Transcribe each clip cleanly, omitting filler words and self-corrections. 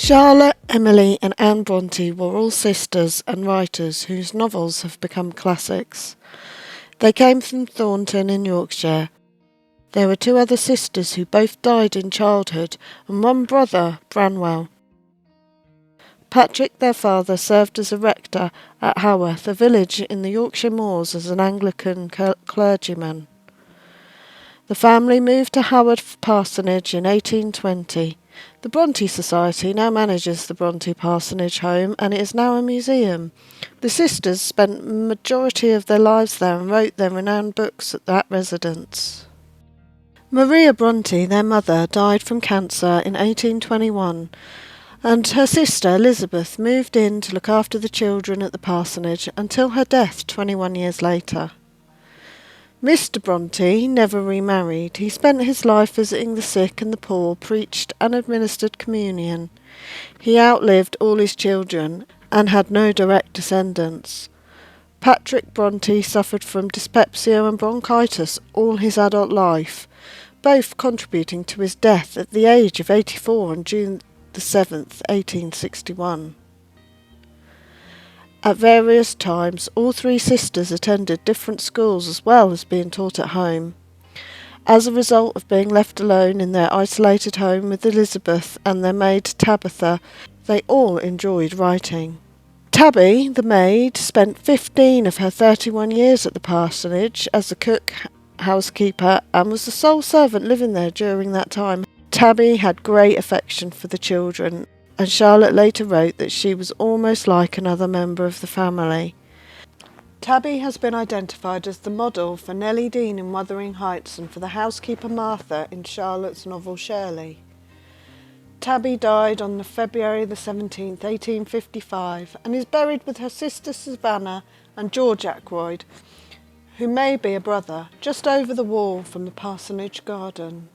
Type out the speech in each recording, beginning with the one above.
Charlotte, Emily and Anne Brontë were all sisters and writers whose novels have become classics. They came from Thornton in Yorkshire. There were two other sisters who both died in childhood and one brother, Branwell. Patrick, their father, served as a rector at Haworth, a village in the Yorkshire moors, as an Anglican clergyman. The family moved to Haworth Parsonage in 1820. The Bronte Society now manages the Bronte Parsonage home and it is now a museum. The sisters spent the majority of their lives there and wrote their renowned books at that residence. Maria Bronte, their mother, died from cancer in 1821 and her sister Elizabeth moved in to look after the children at the parsonage until her death 21 years later. Mr. Bronte never remarried. He spent his life visiting the sick and the poor, preached and administered communion. He outlived all his children and had no direct descendants. Patrick Bronte suffered from dyspepsia and bronchitis all his adult life, both contributing to his death at the age of 84 on June the 7th, 1861. At various times, all three sisters attended different schools as well as being taught at home. As a result of being left alone in their isolated home with Elizabeth and their maid Tabitha, they all enjoyed writing. Tabby, the maid, spent 15 of her 31 years at the parsonage as a cook, housekeeper, and was the sole servant living there during that time. Tabby had great affection for the children, and Charlotte later wrote that she was almost like another member of the family. Tabby has been identified as the model for Nellie Dean in Wuthering Heights and for the housekeeper Martha in Charlotte's novel Shirley. Tabby died on February the 17th, 1855, and is buried with her sister Savannah and George Ackroyd, who may be a brother, just over the wall from the parsonage garden.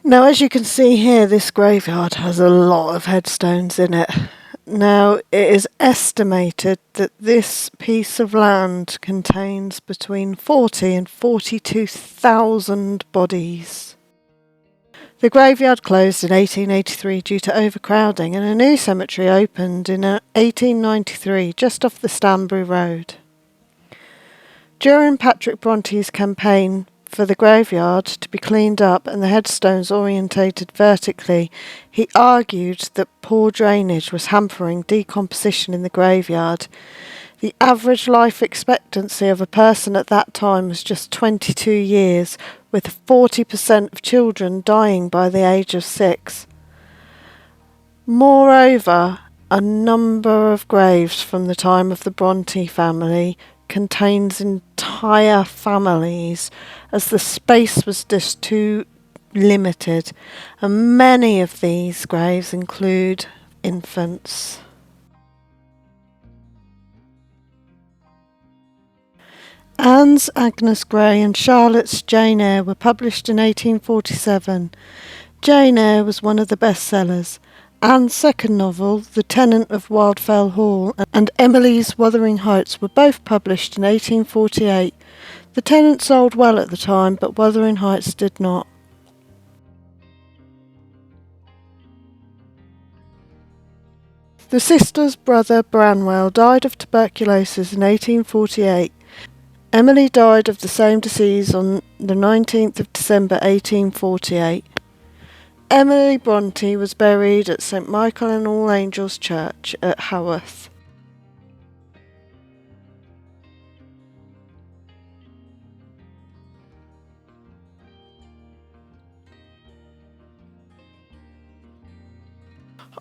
Now, as you can see here, this graveyard has a lot of headstones in it. Now, it is estimated that this piece of land contains between 40 and 42,000 bodies. The graveyard closed in 1883 due to overcrowding, and a new cemetery opened in 1893 just off the Stanbury Road. During Patrick Bronte's campaign for the graveyard to be cleaned up and the headstones orientated vertically, he argued that poor drainage was hampering decomposition in the graveyard. The average life expectancy of a person at that time was just 22 years, with 40% of children dying by the age of 6. Moreover, a number of graves from the time of the Bronte family contains entire families, as the space was just too limited, and many of these graves include infants. Anne's Agnes Grey and Charlotte's Jane Eyre were published in 1847. Jane Eyre was one of the bestsellers. Anne's second novel, The Tenant of Wildfell Hall, and Emily's Wuthering Heights were both published in 1848. The Tenant sold well at the time, but Wuthering Heights did not. The sisters' brother Branwell died of tuberculosis in 1848. Emily died of the same disease on the 19th of December 1848. Emily Bronte was buried at St Michael and All Angels Church at Haworth.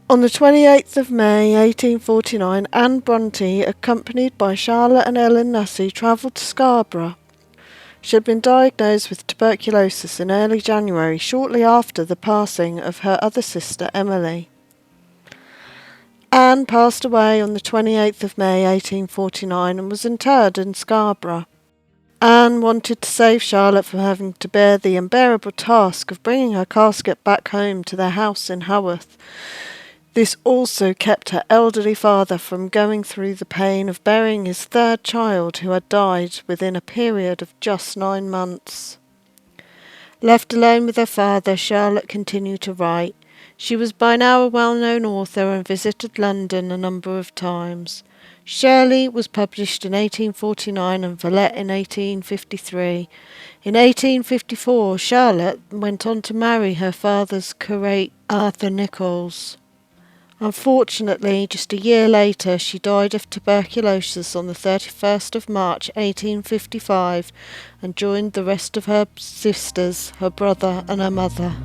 On the 28th of May 1849, Anne Brontë, accompanied by Charlotte and Ellen Nussey, travelled to Scarborough. She had been diagnosed with tuberculosis in early January, shortly after the passing of her other sister Emily. Anne passed away on the 28th of May 1849 and was interred in Scarborough. Anne wanted to save Charlotte from having to bear the unbearable task of bringing her casket back home to their house in Haworth. This also kept her elderly father from going through the pain of burying his third child, who had died within a period of just 9 months. Left alone with her father, Charlotte continued to write. She was by now a well-known author and visited London a number of times. Shirley was published in 1849 and Villette in 1853. In 1854, Charlotte went on to marry her father's curate, Arthur Nichols. Unfortunately, just a year later, she died of tuberculosis on the 31st of March 1855 and joined the rest of her sisters, her brother and her mother.